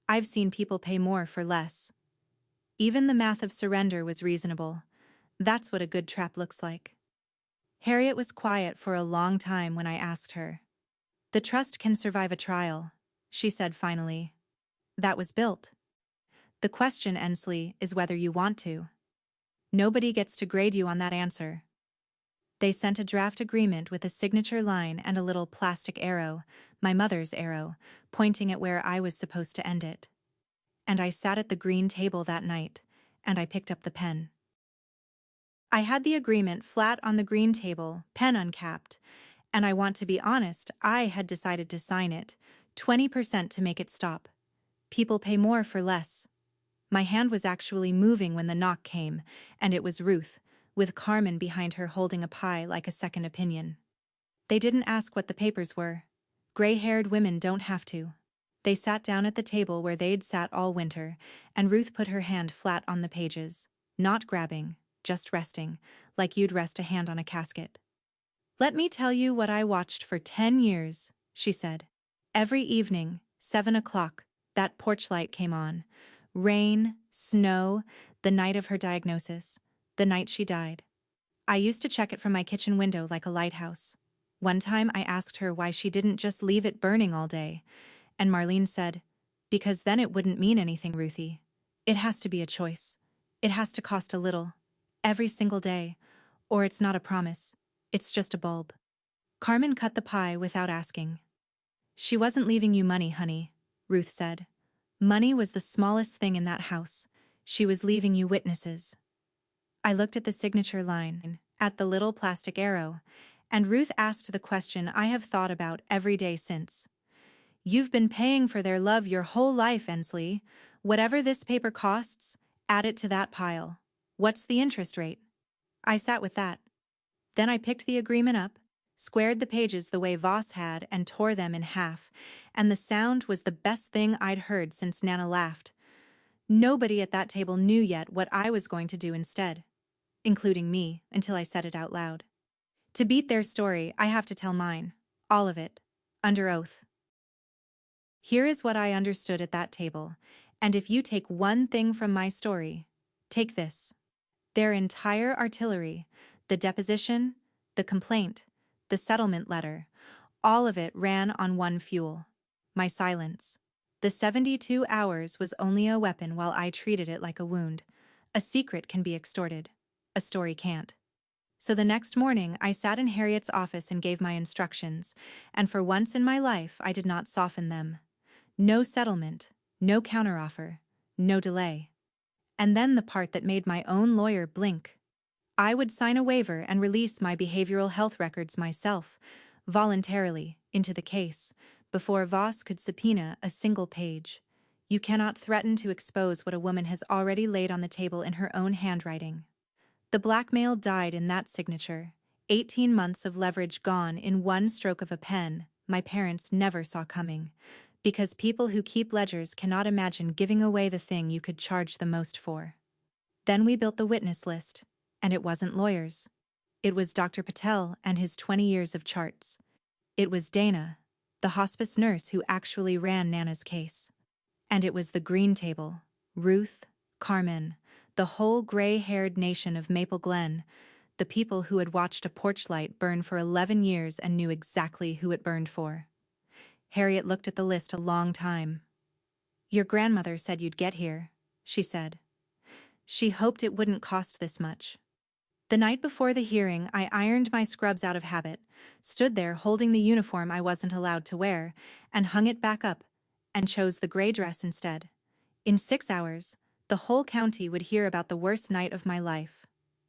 I've seen people pay more for less. Even the math of surrender was reasonable. That's what a good trap looks like. Harriet was quiet for a long time when I asked her. The trust can survive a trial, she said finally. That was built. The question, Ensley, is whether you want to. Nobody gets to grade you on that answer. They sent a draft agreement with a signature line and a little plastic arrow, my mother's arrow, pointing at where I was supposed to end it. And I sat at the green table that night, and I picked up the pen. I had the agreement flat on the green table, pen uncapped, and I want to be honest, I had decided to sign it, 20% to make it stop. People pay more for less. My hand was actually moving when the knock came, and it was Ruth, with Carmen behind her holding a pie like a second opinion. They didn't ask what the papers were. Gray-haired women don't have to. They sat down at the table where they'd sat all winter, and Ruth put her hand flat on the pages, not grabbing, just resting, like you'd rest a hand on a casket. Let me tell you what I watched for 10 years, she said. Every evening, 7 o'clock, that porch light came on. Rain, snow, the night of her diagnosis, the night she died. I used to check it from my kitchen window like a lighthouse. One time I asked her why she didn't just leave it burning all day, and Marlene said, because then it wouldn't mean anything, Ruthie. It has to be a choice. It has to cost a little, every single day, or it's not a promise. It's just a bulb. Carmen cut the pie without asking. She wasn't leaving you money, honey, Ruth said. Money was the smallest thing in that house. She was leaving you witnesses. I looked at the signature line, at the little plastic arrow, and Ruth asked the question I have thought about every day since. You've been paying for their love your whole life, Ensley. Whatever this paper costs, add it to that pile. What's the interest rate? I sat with that. Then I picked the agreement up, squared the pages the way Voss had, and tore them in half, and the sound was the best thing I'd heard since Nana laughed. Nobody at that table knew yet what I was going to do instead, including me, until I said it out loud. To beat their story, I have to tell mine, all of it, under oath. Here is what I understood at that table, and if you take one thing from my story, take this. Their entire artillery, the deposition, the complaint, the settlement letter, all of it ran on one fuel: my silence. The 72 hours was only a weapon while I treated it like a wound. A secret can be extorted. A story can't. So the next morning I sat in Harriet's office and gave my instructions, and for once in my life I did not soften them. No settlement, no counteroffer, no delay. And then the part that made my own lawyer blink. I would sign a waiver and release my behavioral health records myself, voluntarily, into the case, before Voss could subpoena a single page. You cannot threaten to expose what a woman has already laid on the table in her own handwriting. The blackmail died in that signature. 18 months of leverage gone in one stroke of a pen, my parents never saw coming. Because people who keep ledgers cannot imagine giving away the thing you could charge the most for. Then we built the witness list. And it wasn't lawyers. It was Dr. Patel and his 20 years of charts. It was Dana, the hospice nurse who actually ran Nana's case. And it was the green table, Ruth, Carmen, the whole gray-haired nation of Maple Glen, the people who had watched a porch light burn for 11 years and knew exactly who it burned for. Harriet looked at the list a long time, "Your grandmother said you'd get here," she said. She hoped it wouldn't cost this much. The night before the hearing, I ironed my scrubs out of habit, stood there holding the uniform I wasn't allowed to wear, and hung it back up, and chose the gray dress instead. In 6 hours, the whole county would hear about the worst night of my life.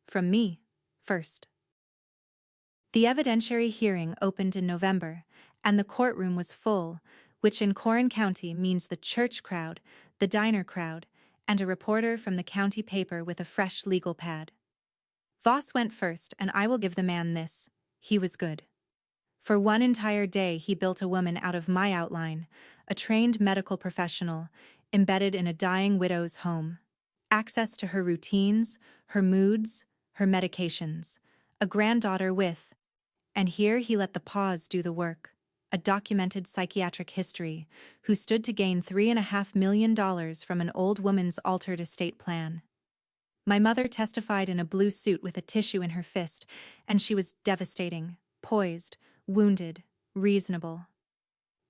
From me, first. The evidentiary hearing opened in November, and the courtroom was full, which in Corrin County means the church crowd, the diner crowd, and a reporter from the county paper with a fresh legal pad. Voss went first, and I will give the man this: he was good. For one entire day he built a woman out of my outline, a trained medical professional, embedded in a dying widow's home. Access to her routines, her moods, her medications. A granddaughter with, and here he let the pause do the work, a documented psychiatric history, who stood to gain $3.5 million from an old woman's altered estate plan. My mother testified in a blue suit with a tissue in her fist, and she was devastating, poised, wounded, reasonable.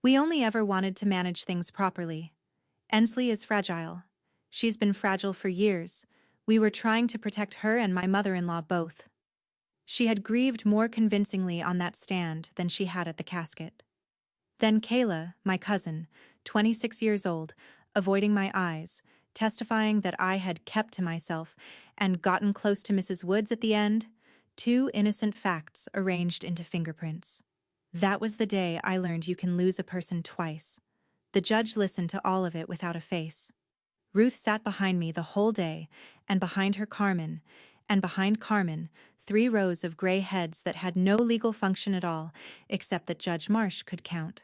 We only ever wanted to manage things properly. Ensley is fragile. She's been fragile for years. We were trying to protect her and my mother-in-law both. She had grieved more convincingly on that stand than she had at the casket. Then Kayla, my cousin, 26 years old, avoiding my eyes, testifying that I had kept to myself and gotten close to Mrs. Woods at the end, 2 innocent facts arranged into fingerprints. That was the day I learned you can lose a person twice. The judge listened to all of it without a face. Ruth sat behind me the whole day, and behind her Carmen, and behind Carmen, 3 rows of gray heads that had no legal function at all, except that Judge Marsh could count.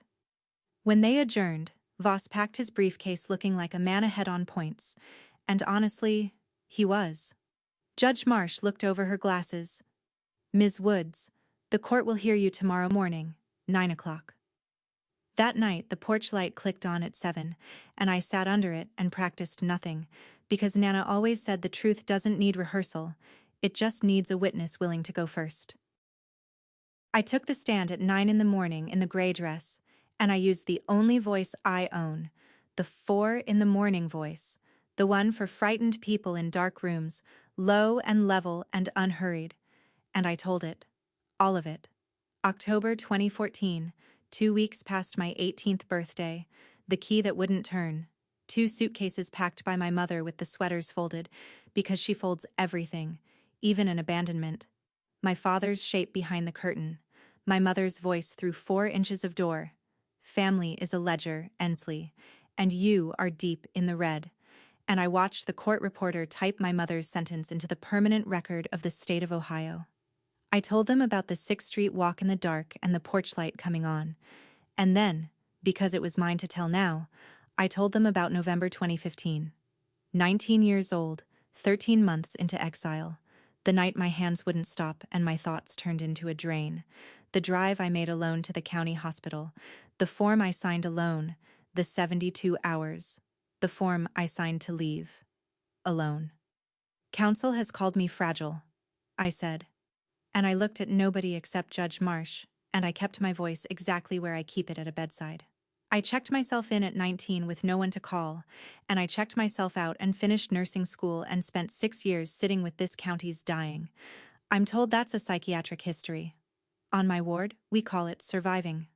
When they adjourned, Voss packed his briefcase looking like a man ahead on points, and honestly, he was. Judge Marsh looked over her glasses. "Ms. Woods, the court will hear you tomorrow morning, 9 o'clock. That night the porch light clicked on at 7, and I sat under it and practiced nothing, because Nana always said the truth doesn't need rehearsal, it just needs a witness willing to go first. I took the stand at 9 in the morning in the gray dress, and I used the only voice I own, the 4 in the morning voice, the one for frightened people in dark rooms, low and level and unhurried. And I told it. All of it. October 2014, 2 weeks past my 18th birthday, the key that wouldn't turn, 2 suitcases packed by my mother with the sweaters folded, because she folds everything, even an abandonment. My father's shape behind the curtain, my mother's voice through 4 inches of door. Family is a ledger, Ensley, and you are deep in the red. And I watched the court reporter type my mother's sentence into the permanent record of the state of Ohio. I told them about the 6th Street walk in the dark and the porch light coming on. And then, because it was mine to tell now, I told them about November 2015. 19 years old, 13 months into exile. The night my hands wouldn't stop and my thoughts turned into a drain. The drive I made alone to the county hospital. The form I signed alone. The 72 hours. The form I signed to leave. Alone. Counsel has called me fragile, I said. And I looked at nobody except Judge Marsh, and I kept my voice exactly where I keep it at a bedside. I checked myself in at 19 with no one to call, and I checked myself out and finished nursing school and spent 6 years sitting with this county's dying. I'm told that's a psychiatric history. On my ward, we call it surviving.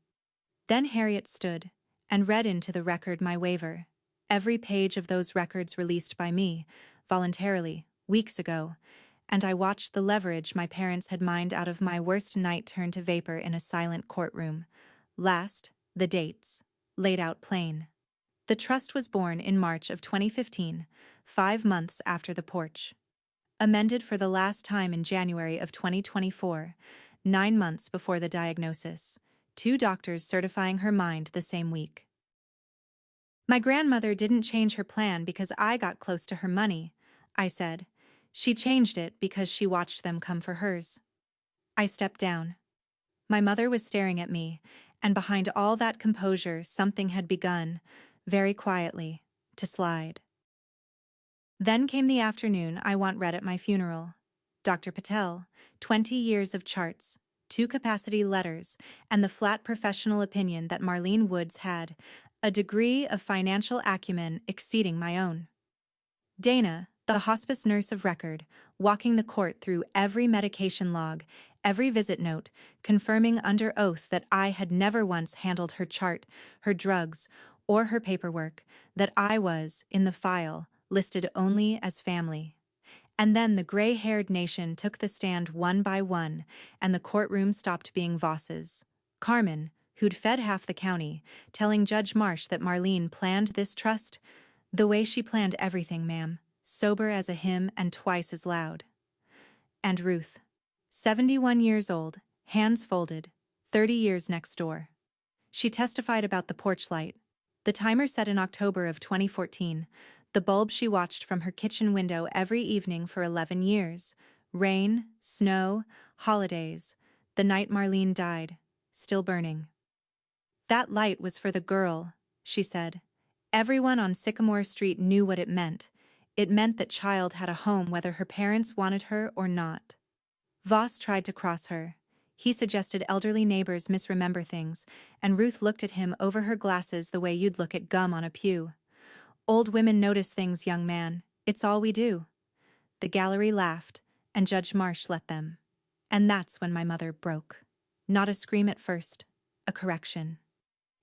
Then Harriet stood and read into the record my waiver. Every page of those records released by me, voluntarily, weeks ago, and I watched the leverage my parents had mined out of my worst night turn to vapor in a silent courtroom. Last, the dates, laid out plain. The trust was born in March of 2015, 5 months after the porch. Amended for the last time in January of 2024, 9 months before the diagnosis, 2 doctors certifying her mind the same week. My grandmother didn't change her plan because I got close to her money, I said. She changed it because she watched them come for hers. I stepped down. My mother was staring at me, and behind all that composure something had begun, very quietly, to slide. Then came the afternoon I want read at my funeral. Dr. Patel, 20 years of charts, 2 capacity letters, and the flat professional opinion that Marlene Woods had, a degree of financial acumen exceeding my own. Dana, the hospice nurse of record, walking the court through every medication log, every visit note, confirming under oath that I had never once handled her chart, her drugs, or her paperwork, that I was, in the file, listed only as family. And then the gray-haired nation took the stand one by one, and the courtroom stopped being Voss's. Carmen, who'd fed half the county, telling Judge Marsh that Marlene planned this trust, the way she planned everything, ma'am, sober as a hymn and twice as loud. And Ruth, 71 years old, hands folded, 30 years next door. She testified about the porch light. The timer set in October of 2014, the bulb she watched from her kitchen window every evening for 11 years. Rain, snow, holidays, the night Marlene died, still burning. That light was for the girl, she said. Everyone on Sycamore Street knew what it meant. It meant that child had a home whether her parents wanted her or not. Voss tried to cross her. He suggested elderly neighbors misremember things, and Ruth looked at him over her glasses the way you'd look at gum on a pew. Old women notice things, young man. It's all we do. The gallery laughed, and Judge Marsh let them. And that's when my mother broke. Not a scream at first, a correction.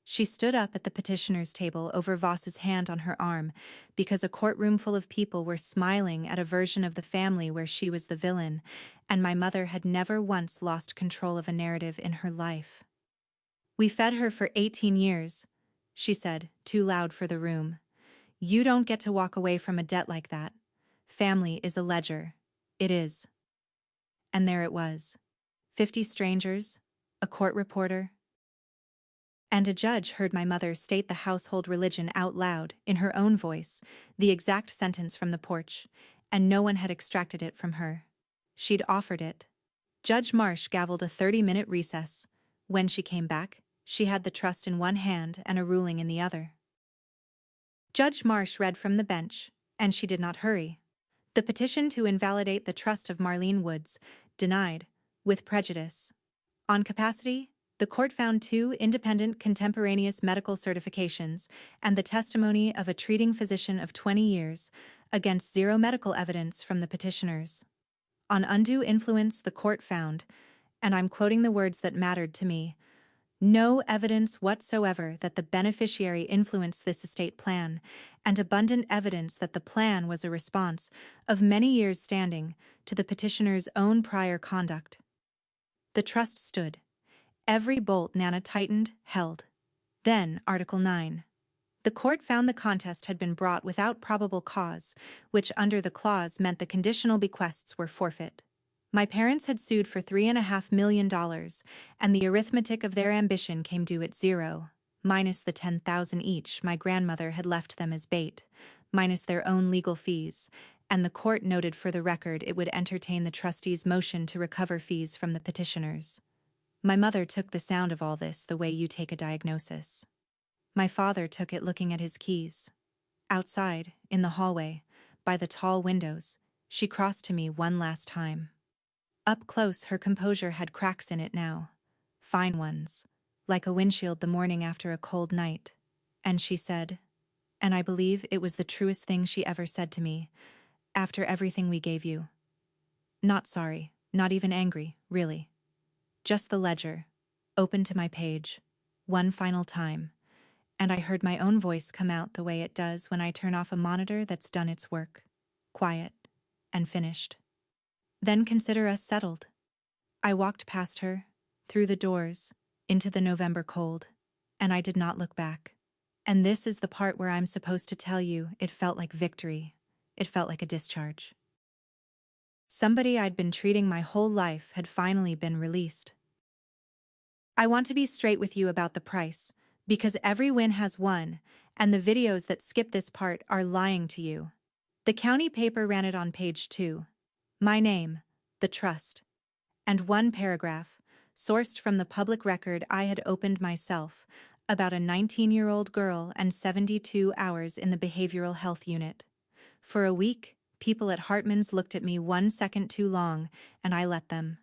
She stood up at the petitioner's table over Voss's hand on her arm, because a courtroom full of people were smiling at a version of the family where she was the villain, and my mother had never once lost control of a narrative in her life. We fed her for 18 years, she said, too loud for the room. You don't get to walk away from a debt like that. Family is a ledger. It is. And there it was. 50 strangers, a court reporter, and a judge heard my mother state the household religion out loud, in her own voice, the exact sentence from the porch, and no one had extracted it from her. She'd offered it. Judge Marsh gavelled a 30-minute recess. When she came back, she had the trust in one hand and a ruling in the other. Judge Marsh read from the bench, and she did not hurry. The petition to invalidate the trust of Marlene Woods, denied, with prejudice. On capacity, the court found 2 independent contemporaneous medical certifications and the testimony of a treating physician of 20 years, against 0 medical evidence from the petitioners. On undue influence, the court found, and I'm quoting the words that mattered to me, no evidence whatsoever that the beneficiary influenced this estate plan, and abundant evidence that the plan was a response, of many years' standing, to the petitioner's own prior conduct. The trust stood. Every bolt Nana tightened, held. Then, Article 9. The court found the contest had been brought without probable cause, which under the clause meant the conditional bequests were forfeit. My parents had sued for $3.5 million, and the arithmetic of their ambition came due at 0, minus the $10,000 each my grandmother had left them as bait, minus their own legal fees, and the court noted for the record it would entertain the trustees' motion to recover fees from the petitioners. My mother took the sound of all this the way you take a diagnosis. My father took it looking at his keys. Outside, in the hallway, by the tall windows, she crossed to me one last time. Up close, her composure had cracks in it now. Fine ones, like a windshield the morning after a cold night. And she said, and I believe it was the truest thing she ever said to me, after everything we gave you. Not sorry, not even angry, really. Just the ledger, open to my page, one final time, and I heard my own voice come out the way it does when I turn off a monitor that's done its work, quiet, and finished. Then consider us settled. I walked past her, through the doors, into the November cold, and I did not look back. And this is the part where I'm supposed to tell you it felt like victory. It felt like a discharge. Somebody I'd been treating my whole life had finally been released. I want to be straight with you about the price, because every win has won, and the videos that skip this part are lying to you. The county paper ran it on page 2. My name, the trust. And one paragraph, sourced from the public record I had opened myself, about a 19-year-old girl and 72 hours in the behavioral health unit. For a week, people at Hartman's looked at me 1 second too long, and I let them.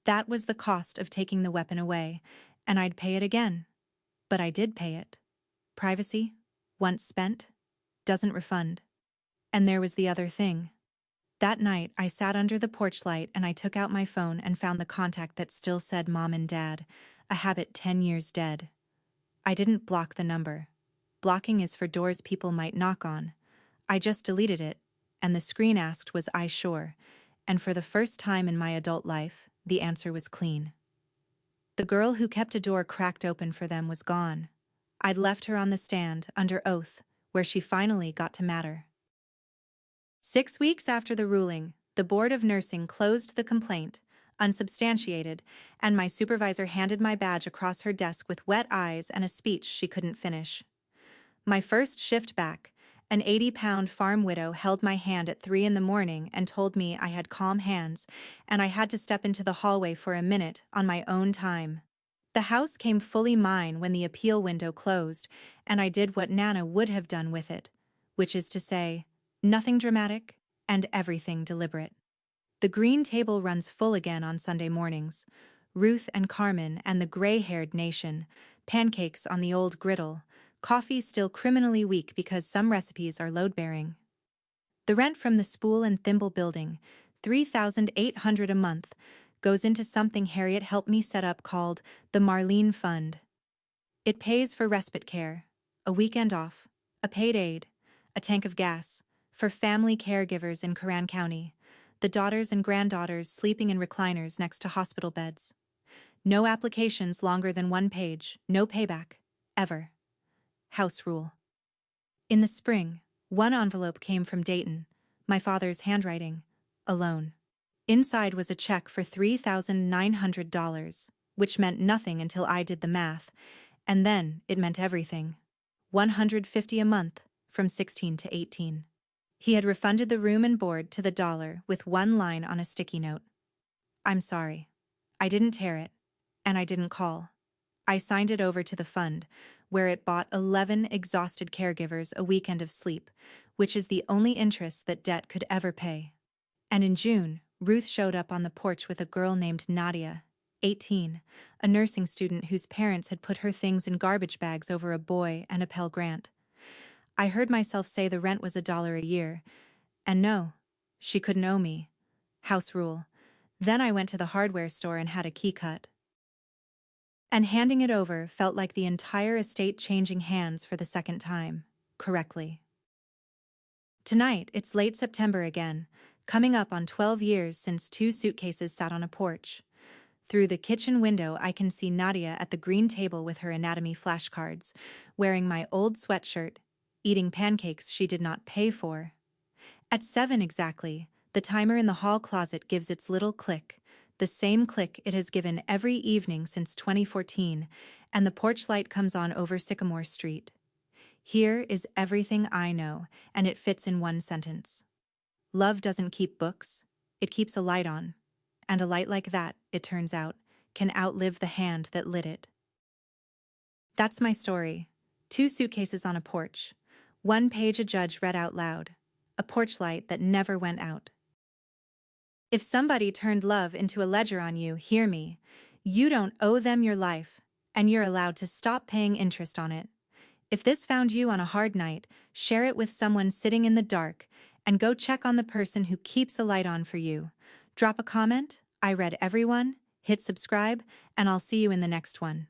That was the cost of taking the weapon away, and I'd pay it again. But I did pay it. Privacy, once spent, doesn't refund. And there was the other thing. That night, I sat under the porch light and I took out my phone and found the contact that still said Mom and Dad, a habit 10 years dead. I didn't block the number. Blocking is for doors people might knock on. I just deleted it, and the screen asked, was I sure? And for the first time in my adult life, the answer was clean. The girl who kept a door cracked open for them was gone. I'd left her on the stand, under oath, where she finally got to matter. 6 weeks after the ruling, the Board of Nursing closed the complaint, unsubstantiated, and my supervisor handed my badge across her desk with wet eyes and a speech she couldn't finish. My first shift back, an 80-pound farm widow held my hand at 3 a.m. and told me I had calm hands, and I had to step into the hallway for a minute on my own time. The house came fully mine when the appeal window closed, and I did what Nana would have done with it, which is to say, nothing dramatic and everything deliberate. The green table runs full again on Sunday mornings. Ruth and Carmen and the gray-haired nation, pancakes on the old griddle, coffee still criminally weak because some recipes are load-bearing. The rent from the Spool and Thimble building, $3,800 a month, goes into something Harriet helped me set up called the Marlene Fund. It pays for respite care, a weekend off, a paid aide, a tank of gas, for family caregivers in Coran County, the daughters and granddaughters sleeping in recliners next to hospital beds. No applications longer than 1 page, no payback, ever. House rule. In the spring, 1 envelope came from Dayton, my father's handwriting, alone. Inside was a check for $3,900, which meant nothing until I did the math, and then it meant everything. $150 a month, from 16 to 18. He had refunded the room and board to the dollar with 1 line on a sticky note. I'm sorry. I didn't tear it, and I didn't call. I signed it over to the fund, where it bought 11 exhausted caregivers a weekend of sleep, which is the only interest that debt could ever pay. And in June, Ruth showed up on the porch with a girl named Nadia, 18, a nursing student whose parents had put her things in garbage bags over a boy and a Pell Grant. I heard myself say the rent was $1 a year, and no, she couldn't owe me. House rule. Then I went to the hardware store and had a key cut. And handing it over felt like the entire estate changing hands for the second time, correctly. Tonight, it's late September again, coming up on 12 years since 2 suitcases sat on a porch. Through the kitchen window, I can see Nadia at the green table with her anatomy flashcards, wearing my old sweatshirt, eating pancakes she did not pay for. At 7 exactly, the timer in the hall closet gives its little click, the same click it has given every evening since 2014, and the porch light comes on over Sycamore Street. Here is everything I know, and it fits in 1 sentence. Love doesn't keep books, it keeps a light on. And a light like that, it turns out, can outlive the hand that lit it. That's my story. 2 suitcases on a porch. 1 page a judge read out loud. A porch light that never went out. If somebody turned love into a ledger on you, hear me. You don't owe them your life, and you're allowed to stop paying interest on it. If this found you on a hard night, share it with someone sitting in the dark, and go check on the person who keeps a light on for you. Drop a comment, I read everyone, hit subscribe, and I'll see you in the next one.